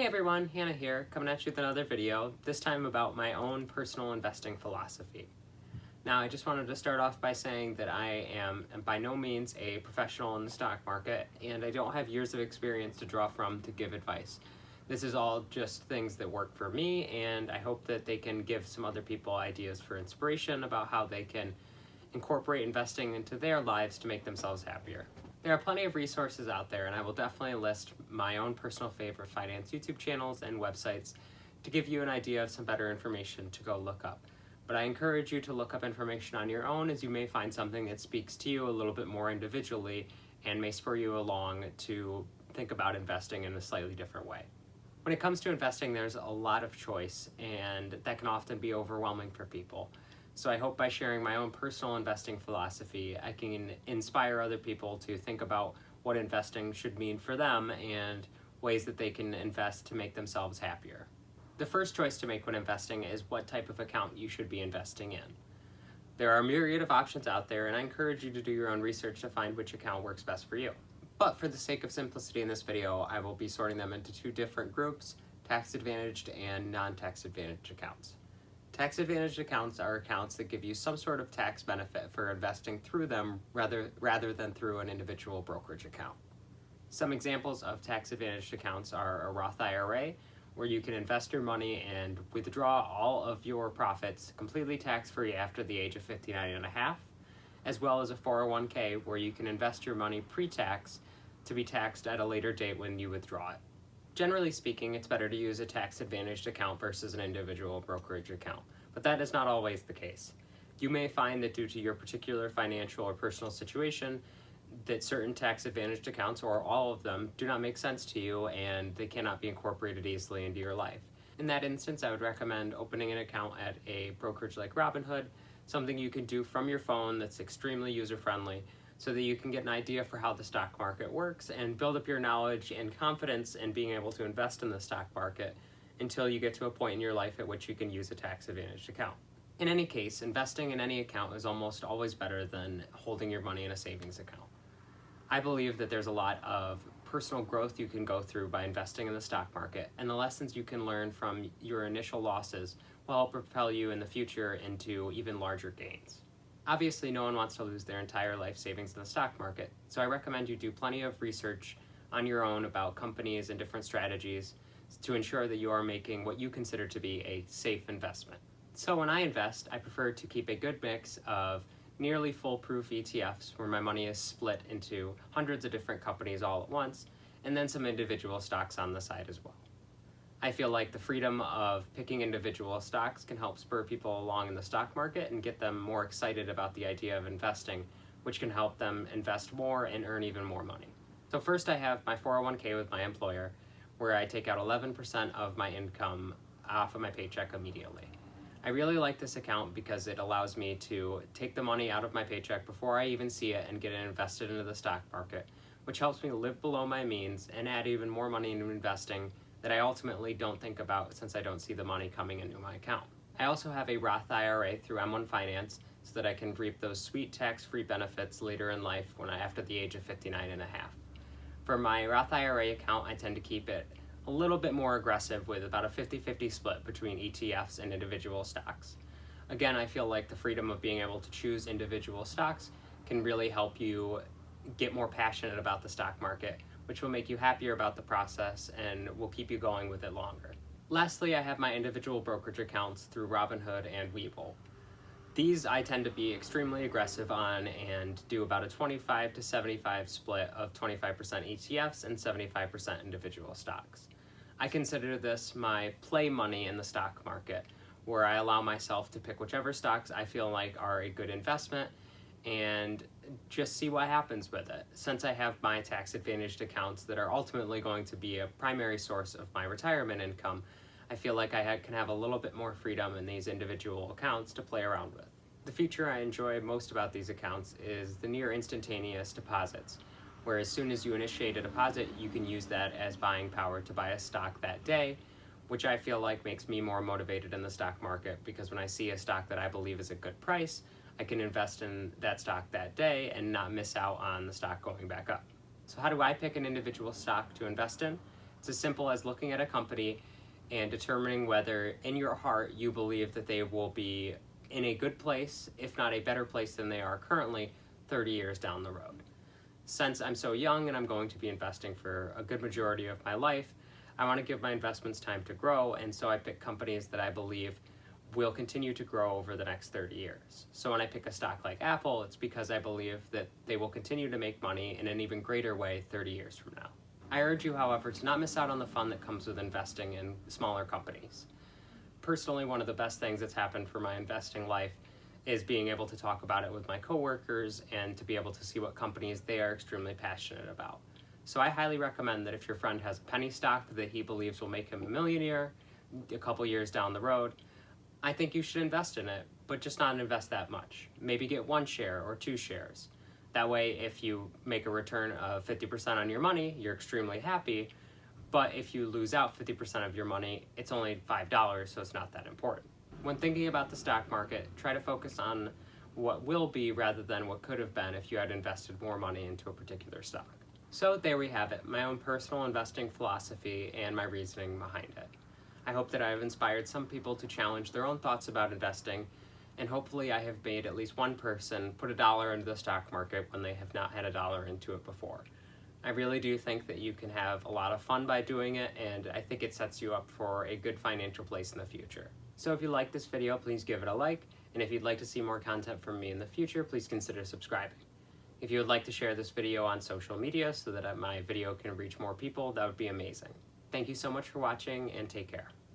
Hey everyone, Hannah here, coming at you with another video, this time about my own personal investing philosophy. Now, I just wanted to start off by saying that I am by no means a professional in the stock market, and I don't have years of experience to draw from to give advice. This is all just things that work for me, and I hope that they can give some other people ideas for inspiration about how they can incorporate investing into their lives to make themselves happier. There are plenty of resources out there, and I will definitely list my own personal favorite finance YouTube channels and websites to give you an idea of some better information to go look up. But I encourage you to look up information on your own, as you may find something that speaks to you a little bit more individually and may spur you along to think about investing in a slightly different way. When it comes to investing, there's a lot of choice, and that can often be overwhelming for people. So I hope by sharing my own personal investing philosophy, I can inspire other people to think about what investing should mean for them and ways that they can invest to make themselves happier. The first choice to make when investing is what type of account you should be investing in. There are a myriad of options out there, and I encourage you to do your own research to find which account works best for you. But for the sake of simplicity in this video, I will be sorting them into two different groups: tax-advantaged and non-tax-advantaged accounts. Tax-advantaged accounts are accounts that give you some sort of tax benefit for investing through them rather than through an individual brokerage account. Some examples of tax-advantaged accounts are a Roth IRA, where you can invest your money and withdraw all of your profits completely tax-free after the age of 59 and a half, as well as a 401k, where you can invest your money pre-tax to be taxed at a later date when you withdraw it. Generally speaking, it's better to use a tax-advantaged account versus an individual brokerage account, but that is not always the case. You may find that due to your particular financial or personal situation, that certain tax-advantaged accounts, or all of them, do not make sense to you and they cannot be incorporated easily into your life. In that instance, I would recommend opening an account at a brokerage like Robinhood, something you can do from your phone that's extremely user-friendly, so that you can get an idea for how the stock market works and build up your knowledge and confidence in being able to invest in the stock market until you get to a point in your life at which you can use a tax-advantaged account. In any case, investing in any account is almost always better than holding your money in a savings account. I believe that there's a lot of personal growth you can go through by investing in the stock market, and the lessons you can learn from your initial losses will help propel you in the future into even larger gains. Obviously, no one wants to lose their entire life savings in the stock market, so I recommend you do plenty of research on your own about companies and different strategies to ensure that you are making what you consider to be a safe investment. So when I invest, I prefer to keep a good mix of nearly foolproof ETFs, where my money is split into hundreds of different companies all at once, and then some individual stocks on the side as well. I feel like the freedom of picking individual stocks can help spur people along in the stock market and get them more excited about the idea of investing, which can help them invest more and earn even more money. So first, I have my 401k with my employer, where I take out 11% of my income off of my paycheck immediately. I really like this account because it allows me to take the money out of my paycheck before I even see it and get it invested into the stock market, which helps me live below my means and add even more money into investing that I ultimately don't think about since I don't see the money coming into my account. I also have a Roth IRA through M1 Finance so that I can reap those sweet tax-free benefits later in life after the age of 59 and a half. For my Roth IRA account, I tend to keep it a little bit more aggressive with about a 50-50 split between ETFs and individual stocks. Again, I feel like the freedom of being able to choose individual stocks can really help you get more passionate about the stock market, which will make you happier about the process and will keep you going with it longer. Lastly, I have my individual brokerage accounts through Robinhood and Webull. These I tend to be extremely aggressive on and do about a 25 to 75 split of 25% ETFs and 75% individual stocks. I consider this my play money in the stock market, where I allow myself to pick whichever stocks I feel like are a good investment and just see what happens with it. Since I have my tax-advantaged accounts that are ultimately going to be a primary source of my retirement income, I feel like I can have a little bit more freedom in these individual accounts to play around with. The feature I enjoy most about these accounts is the near instantaneous deposits, where as soon as you initiate a deposit, you can use that as buying power to buy a stock that day, which I feel like makes me more motivated in the stock market, because when I see a stock that I believe is a good price, I can invest in that stock that day and not miss out on the stock going back up. So how do I pick an individual stock to invest in? It's as simple as looking at a company and determining whether in your heart you believe that they will be in a good place, if not a better place than they are currently, 30 years down the road. Since I'm so young and I'm going to be investing for a good majority of my life, I want to give my investments time to grow, and so I pick companies that I believe will continue to grow over the next 30 years. So when I pick a stock like Apple, it's because I believe that they will continue to make money in an even greater way 30 years from now. I urge you, however, to not miss out on the fun that comes with investing in smaller companies. Personally, one of the best things that's happened for my investing life is being able to talk about it with my coworkers and to be able to see what companies they are extremely passionate about. So I highly recommend that if your friend has a penny stock that he believes will make him a millionaire a couple years down the road, I think you should invest in it, but just not invest that much. Maybe get 1 share or 2 shares. That way, if you make a return of 50% on your money, you're extremely happy, but if you lose out 50% of your money, it's only $5, so it's not that important. When thinking about the stock market, try to focus on what will be rather than what could have been if you had invested more money into a particular stock. So there we have it, my own personal investing philosophy and my reasoning behind it. I hope that I have inspired some people to challenge their own thoughts about investing, and hopefully I have made at least one person put $1 into the stock market when they have not had $1 into it before. I really do think that you can have a lot of fun by doing it, and I think it sets you up for a good financial place in the future. So if you like this video, please give it a like, and if you'd like to see more content from me in the future, please consider subscribing. If you would like to share this video on social media so that my video can reach more people, that would be amazing. Thank you so much for watching, and take care.